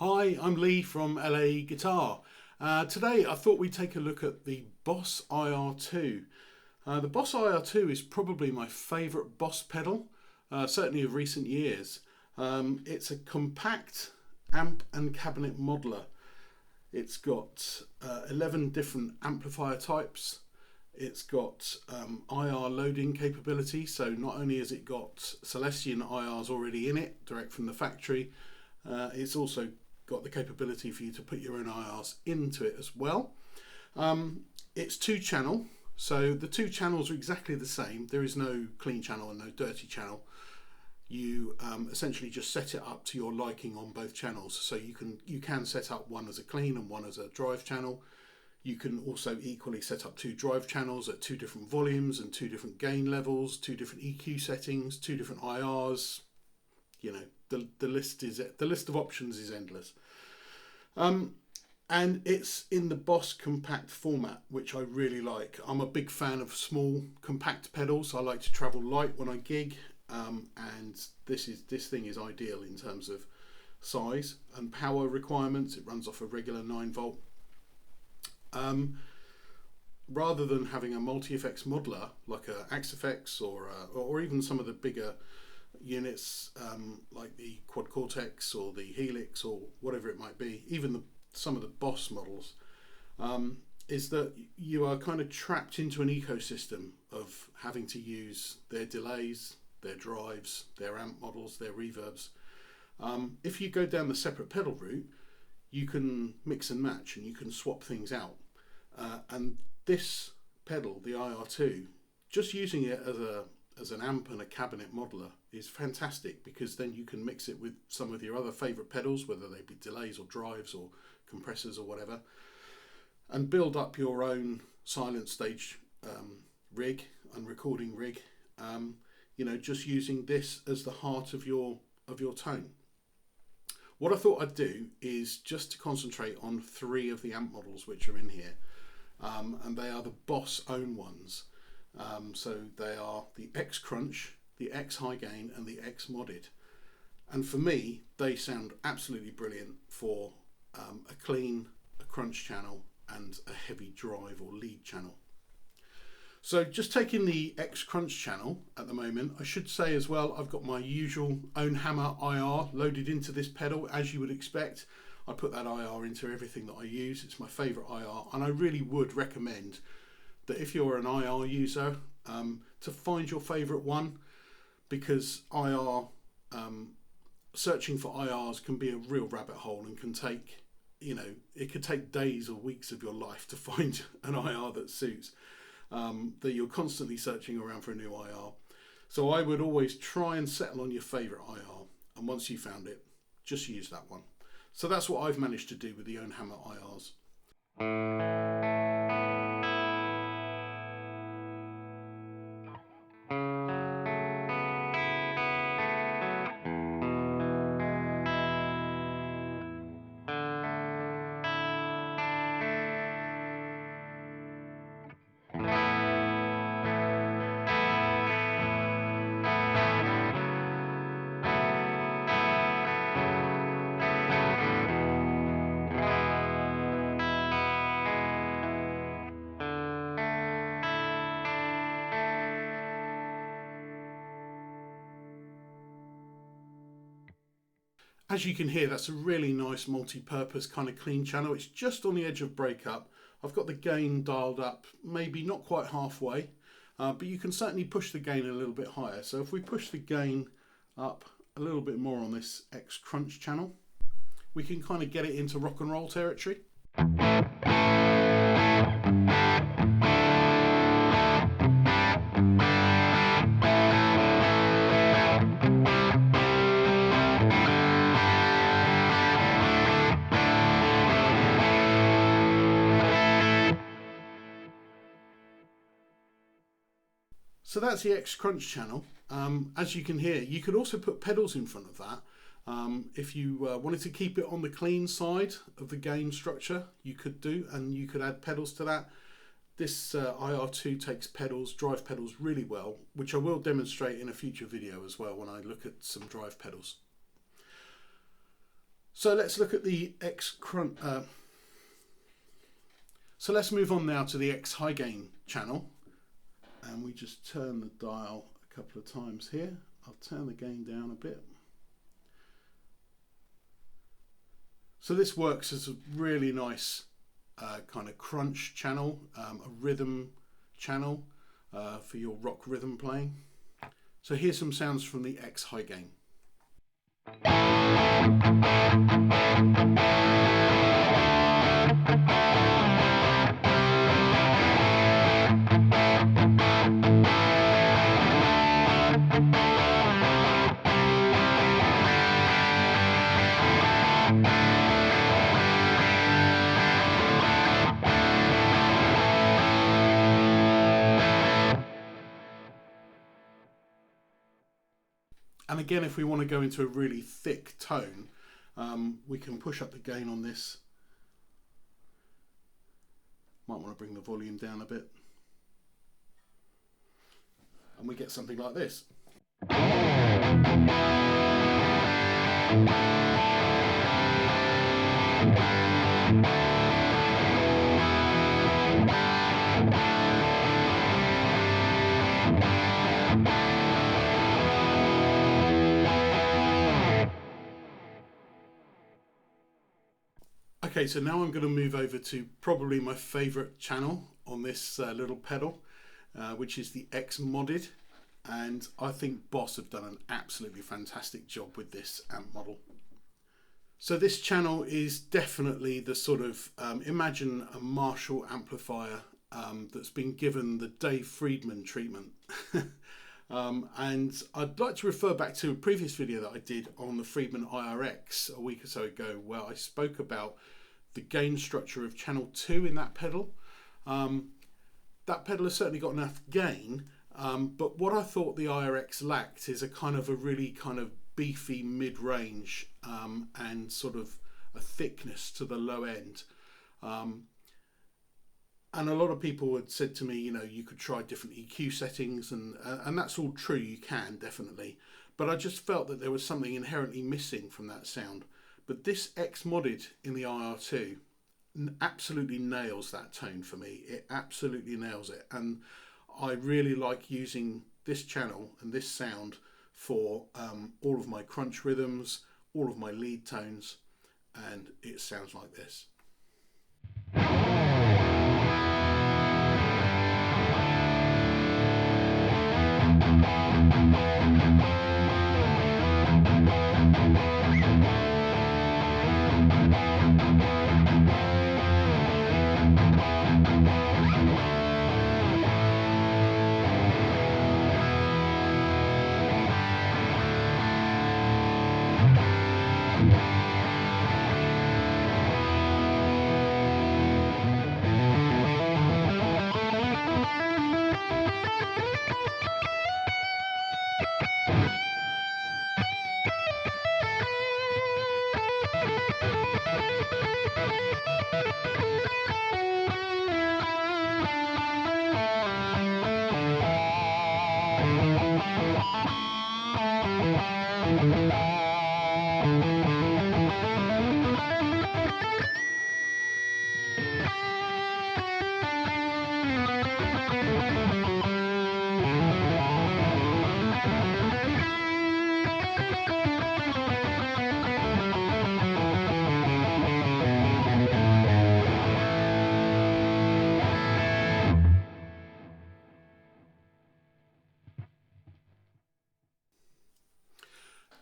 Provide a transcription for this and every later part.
Hi, I'm Lee from LA.Guitar. Today I thought we'd take a look at the Boss IR2. The Boss IR2 is probably my favourite Boss pedal, certainly of recent years. It's a compact amp and cabinet modeler. It's got 11 different amplifier types. It's got IR loading capability, so not only has it got Celestion IRs already in it, direct from the factory, it's also got the capability for you to put your own IRs into it as well. It's 2-channel, so the 2 channels are exactly the same. There is no clean channel and no dirty channel. You essentially just set it up to your liking on both channels. So you can set up one as a clean and one as a drive channel. You can also equally set up 2 drive channels at 2 different volumes and 2 different gain levels, 2 different EQ settings, 2 different IRs. You know, the list of options is endless. And it's in the Boss compact format, which I really like. I'm a big fan of small compact pedals. I like to travel light when I gig, and this thing is ideal in terms of size and power requirements. It runs off a regular 9-volt. Rather than having a multi-effects modeler like a Axe Effects or even some of the bigger units like the Quad Cortex or the Helix or whatever it might be, even some of the Boss models, is that you are kind of trapped into an ecosystem of having to use their delays, their drives, their amp models, their reverbs. If you go down the separate pedal route, you can mix and match and you can swap things out. And this pedal, the IR2, just using it as an amp and a cabinet modeler is fantastic, because then you can mix it with some of your other favourite pedals, whether they be delays or drives or compressors or whatever, and build up your own silent stage rig and recording rig, just using this as the heart of your tone. What I thought I'd do is just to concentrate on 3 of the amp models which are in here, and they are the Boss own ones. So they are the X Crunch, the X High Gain and the X Modded. And for me, they sound absolutely brilliant for a clean, a crunch channel and a heavy drive or lead channel. So just taking the X Crunch channel at the moment, I should say as well, I've got my usual own hammer IR loaded into this pedal, as you would expect. I put that IR into everything that I use. It's my favourite IR, and I really would recommend that if you're an IR user, to find your favourite one, because searching for IRs can be a real rabbit hole and can take, it could take days or weeks of your life to find an IR that suits, that you're constantly searching around for a new IR. So I would always try and settle on your favourite IR, and once you found it, just use that one. So that's what I've managed to do with the Own Hammer IRs. As you can hear, that's a really nice multi-purpose kind of clean channel. It's just on the edge of breakup. I've got the gain dialed up, maybe not quite halfway, but you can certainly push the gain a little bit higher. So if we push the gain up a little bit more on this X Crunch channel, we can kind of get it into rock and roll territory. So that's the X Crunch channel. As you can hear, you could also put pedals in front of that. If you wanted to keep it on the clean side of the gain structure, you could do, and you could add pedals to that. This IR2 takes pedals, drive pedals really well, which I will demonstrate in a future video as well when I look at some drive pedals. So let's look at the X Crunch. So let's move on now to the X high gain channel, and we just turn the dial a couple of times here. I'll turn the gain down a bit. So this works as a really nice kind of crunch channel, a rhythm channel for your rock rhythm playing. So here's some sounds from the X high gain. And again, if we want to go into a really thick tone, we can push up the gain on this. Might want to bring the volume down a bit. And we get something like this. Okay, so now I'm going to move over to probably my favourite channel on this little pedal, which is the X Modded, and I think Boss have done an absolutely fantastic job with this amp model. So this channel is definitely the sort of, imagine a Marshall amplifier that's been given the Dave Friedman treatment. And I'd like to refer back to a previous video that I did on the Friedman IRX a week or so ago, where I spoke about the gain structure of channel 2 in that pedal. That pedal has certainly got enough gain, but what I thought the IRX lacked is a really kind of beefy mid-range and sort of a thickness to the low end. And a lot of people had said to me, you know, you could try different EQ settings, and that's all true, you can definitely. But I just felt that there was something inherently missing from that sound. But this X Modded in the IR2 absolutely nails that tone for me. It absolutely nails it. And I really like using this channel and this sound for all of my crunch rhythms, all of my lead tones, and it sounds like this.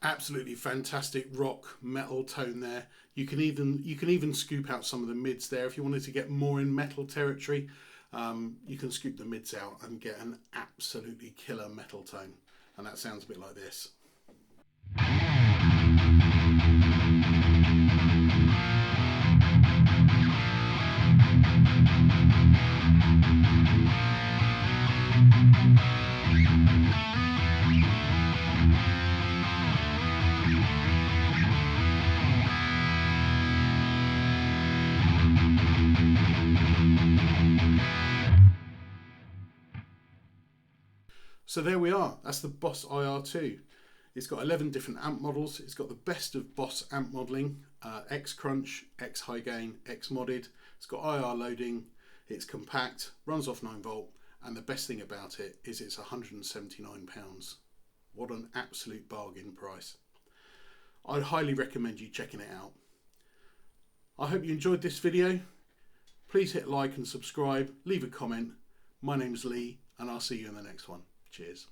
Absolutely fantastic rock metal tone there. You can even scoop out some of the mids there if you wanted to get more in metal territory. You can scoop the mids out and get an absolutely killer metal tone, and that sounds a bit like this. So there we are, that's the Boss IR2. It's got 11 different amp models, it's got the best of Boss amp modelling, X Crunch, X High Gain, X Modded. It's got IR loading, it's compact, runs off 9V, and the best thing about it is it's £179. What an absolute bargain price. I'd highly recommend you checking it out. I hope you enjoyed this video. Please hit like and subscribe, leave a comment. My name's Lee, and I'll see you in the next one. Cheers.